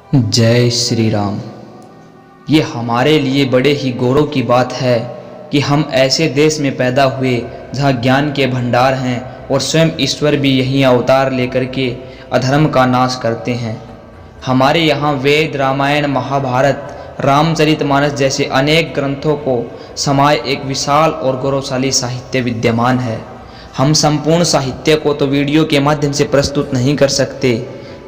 जय श्री राम। ये हमारे लिए बड़े ही गौरव की बात है कि हम ऐसे देश में पैदा हुए जहाँ ज्ञान के भंडार हैं और स्वयं ईश्वर भी यहीं अवतार लेकर के अधर्म का नाश करते हैं। हमारे यहाँ वेद, रामायण, महाभारत, रामचरितमानस जैसे अनेक ग्रंथों को समाये एक विशाल और गौरवशाली साहित्य विद्यमान है। हम संपूर्ण साहित्य को तो वीडियो के माध्यम से प्रस्तुत नहीं कर सकते,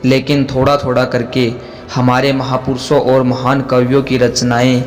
लेकिन थोड़ा थोड़ा करके हमारे महापुरुषों और महान कवियों की रचनाएं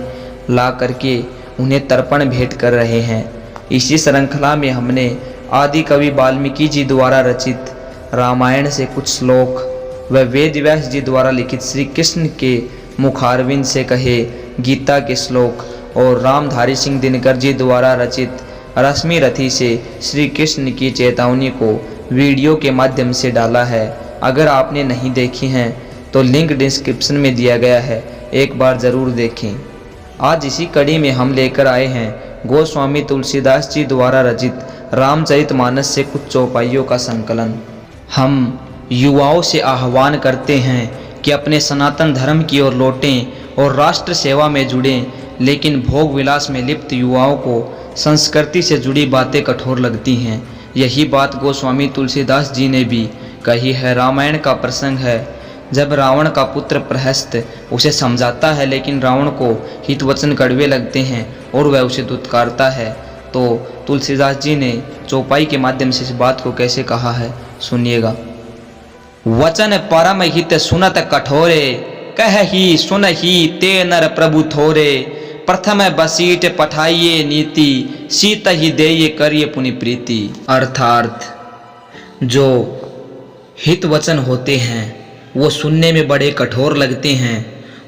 ला करके उन्हें तर्पण भेंट कर रहे हैं। इसी श्रृंखला में हमने आदि कवि वाल्मीकि जी द्वारा रचित रामायण से कुछ श्लोक व वेद व्यास जी द्वारा लिखित श्री कृष्ण के मुखारविंद से कहे गीता के श्लोक और रामधारी सिंह दिनकर जी द्वारा रचित रश्मि रथी से श्री कृष्ण की चेतावनी को वीडियो के माध्यम से डाला है। अगर आपने नहीं देखी हैं तो लिंक डिस्क्रिप्शन में दिया गया है, एक बार ज़रूर देखें। आज इसी कड़ी में हम लेकर आए हैं गोस्वामी तुलसीदास जी द्वारा रचित रामचरितमानस से कुछ चौपाइयों का संकलन। हम युवाओं से आह्वान करते हैं कि अपने सनातन धर्म की ओर लौटें और राष्ट्र सेवा में जुड़ें, लेकिन भोग विलास में लिप्त युवाओं को संस्कृति से जुड़ी बातें कठोर लगती हैं। यही बात गोस्वामी तुलसीदास जी ने भी कही है। रामायण का प्रसंग है जब रावण का पुत्र प्रहस्त उसे समझाता है, लेकिन रावण को हितवचन कड़वे लगते हैं और वह उसे दुत्कारता है। तो तुलसीदास जी ने चौपाई के माध्यम से इस बात को कैसे कहा है, सुनिएगा। वचन परम हित सुनत कठोरे, कह ही सुन ही ते नर प्रभु थोरे। प्रथम बसीट पठाइए नीति, सीत ही देये करिए पुनि प्रीति। अर्थात जो हित वचन होते हैं वो सुनने में बड़े कठोर लगते हैं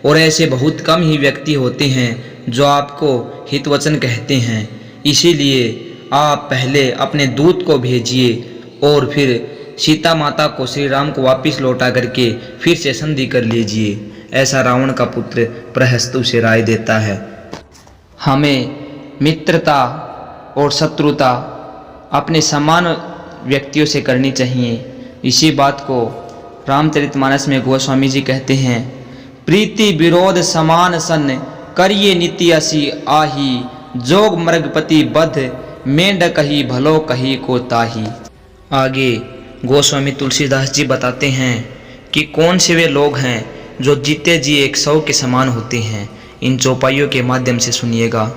और ऐसे बहुत कम ही व्यक्ति होते हैं जो आपको हित वचन कहते हैं। इसीलिए आप पहले अपने दूत को भेजिए और फिर सीता माता को श्री राम को वापस लौटा करके फिर से संधि कर लीजिए। ऐसा रावण का पुत्र प्रहस्त उसे राय देता है। हमें मित्रता और शत्रुता अपने समान व्यक्तियों से करनी चाहिए। इसी बात को रामचरितमानस में गोस्वामी जी कहते हैं, प्रीति विरोध समान सन, करिए नीति असी आही। जोग मृगपति बध, मेंढ कही भलो कही को ताही। आगे गोस्वामी तुलसीदास जी बताते हैं कि कौन से वे लोग हैं जो जीते जी 100 के समान होते हैं। इन चौपाइयों के माध्यम से सुनिएगा।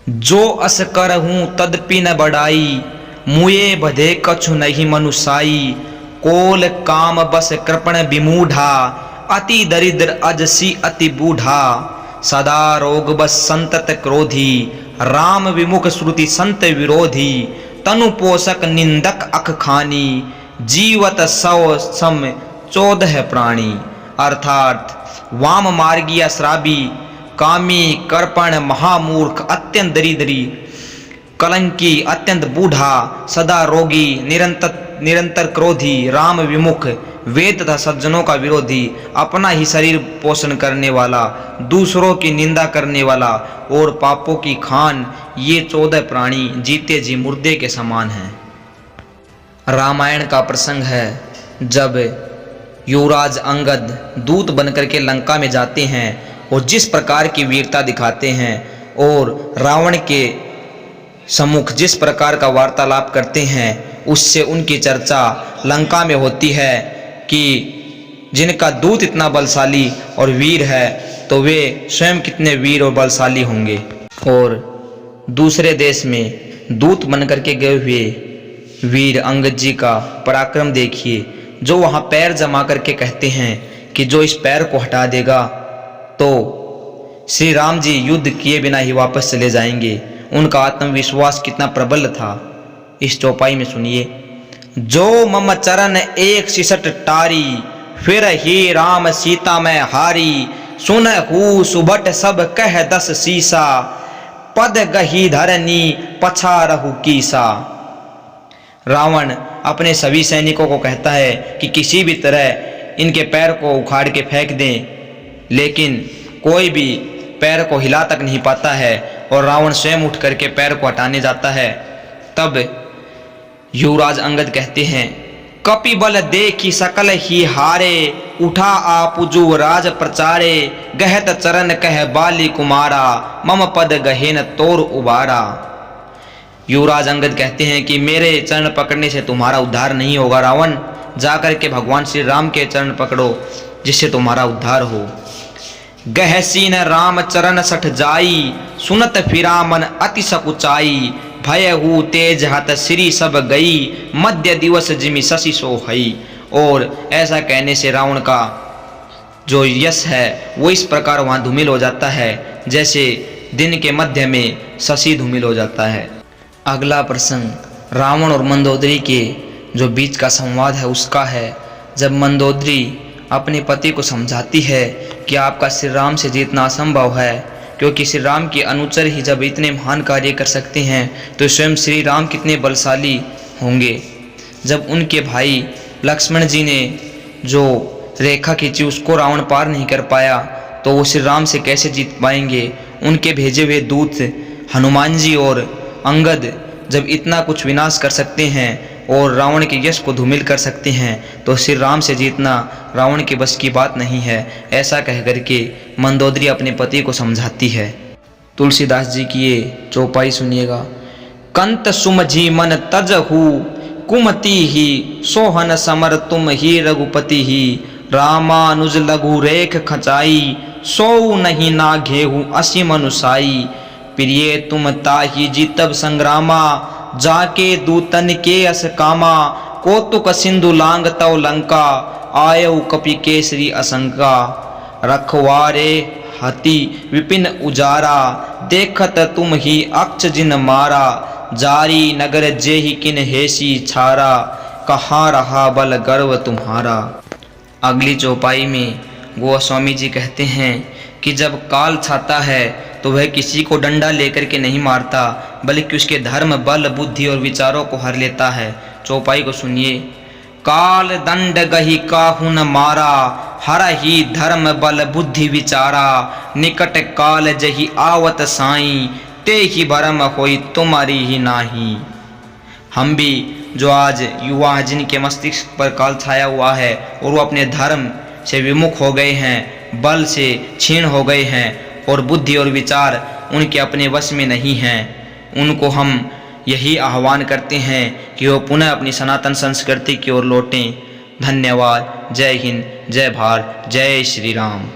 जो अस करहूँ तदपि न बढ़ाई, मुए बधे कछु नहीं मनुसाई। कोल काम बस कृपण विमूढ़ा, अति दरिद्र अजसी अति बूढ़ा। सदा रोग बस संतत क्रोधी, राम विमुख श्रुति संत विरोधी। तनु पोषक निंदक अख खानी, जीवत 100 सम 14 प्राणी। अर्थात वाम मार्गीय श्राबी, कामी, कर्पण, महामूर्ख, अत्यंत दरिद्री, कलंकी, अत्यंत बूढ़ा, सदा रोगी, निरंतर क्रोधी, राम विमुख, वेद तथा सज्जनों का विरोधी, अपना ही शरीर पोषण करने वाला, दूसरों की निंदा करने वाला और पापों की खान, ये 14 प्राणी जीते जी मुर्दे के समान हैं। रामायण का प्रसंग है जब युवराज अंगद दूत बनकर के लंका में जाते हैं और जिस प्रकार की वीरता दिखाते हैं और रावण के सम्मुख जिस प्रकार का वार्तालाप करते हैं, उससे उनकी चर्चा लंका में होती है कि जिनका दूत इतना बलशाली और वीर है तो वे स्वयं कितने वीर और बलशाली होंगे। और दूसरे देश में दूत बनकर के गए हुए वीर अंगद जी का पराक्रम देखिए, जो वहाँ पैर जमा करके कहते हैं कि जो इस पैर को हटा देगा तो श्री राम जी युद्ध किए बिना ही वापस चले जाएंगे। उनका आत्मविश्वास कितना प्रबल था, इस चौपाई में सुनिए। जो मम चरण एक सिसट टारी, फिर ही राम सीता में हारी। सुनहु सुभट सब कह 10 सीसा, पद गही धरनी पछा रहु कीसा। रावण अपने सभी सैनिकों को कहता है कि किसी भी तरह इनके पैर को उखाड़ के फेंक दें, लेकिन कोई भी पैर को हिला तक नहीं पाता है और रावण स्वयं उठ करके पैर को हटाने जाता है। तब युवराज अंगद कहते हैं, कपि बल देखी सकल ही हारे, उठा आप जो राज प्रचारे, गहत चरण कह बाली कुमारा, मम पद गहेन तोर उबारा। युवराज अंगद कहते हैं कि मेरे चरण पकड़ने से तुम्हारा उद्धार नहीं होगा रावण, जाकर के भगवान श्री राम के चरण पकड़ो जिससे तुम्हारा उद्धार हो। गहसीन राम चरण सठ जाई, सुनत फिरा मन अति सकुचाई, भय हु तेज हत श्री सब गई, मध्य दिवस जिमि शशि सो हई। और ऐसा कहने से रावण का जो यश है वो इस प्रकार वहाँ धूमिल हो जाता है जैसे दिन के मध्य में शशि धूमिल हो जाता है। अगला प्रसंग रावण और मंदोदरी के जो बीच का संवाद है उसका है। जब मंदोदरी अपने पति को समझाती है कि आपका श्री राम से जीतना असंभव है, क्योंकि श्री राम के अनुचर ही जब इतने महान कार्य कर सकते हैं तो स्वयं श्री राम कितने बलशाली होंगे। जब उनके भाई लक्ष्मण जी ने जो रेखा खींची उसको रावण पार नहीं कर पाया तो वो श्री राम से कैसे जीत पाएंगे। उनके भेजे हुए दूत हनुमान जी और अंगद जब इतना कुछ विनाश कर सकते हैं और रावण के यश को धूमिल कर सकते हैं तो श्री राम से जीतना रावण के बस की बात नहीं है। ऐसा कह करके मंदोदरी अपने पति को समझाती है। तुलसीदास जी की ये चौपाई सुनिएगा। कंत सुमझी मन तजहु, कुमति ही सोहन समर तुम ही रघुपति ही, रामानुज लघु रेख खचाई, सो नहीं ना घेहु असीम अनुसाई, प्रिय तुम ताहि जीतब संग्रामा, जाके दूतन के अस कामा, कौतुक सिंधु लांग तव लंका, आयउ कपि केसरी असंका, रखवारे हति विपिन उजारा, देखत तुम ही अक्ष जिन मारा, जारी नगर जेहि किन हेसी छारा, कहाँ रहा बल गर्व तुम्हारा। अगली चौपाई में गोस्वामी जी कहते हैं कि जब काल छाता है तो वह किसी को डंडा लेकर के नहीं मारता बल्कि उसके धर्म बल बुद्धि और विचारों को हर लेता है। चौपाई को सुनिए। काल दंड गही काहू न मारा, हर ही धर्म बल बुद्धि विचारा, निकट काल जही आवत साई, ते ही भरम होई तुम्हारी ही नाही। हम भी जो आज युवा हैं जिनके मस्तिष्क पर काल छाया हुआ है और वो अपने धर्म से विमुख हो गए हैं, बल से क्षीण हो गए हैं और बुद्धि और विचार उनके अपने वश में नहीं हैं, उनको हम यही आह्वान करते हैं कि वो पुनः अपनी सनातन संस्कृति की ओर लौटें। धन्यवाद। जय हिंद, जय भारत, जय श्री राम।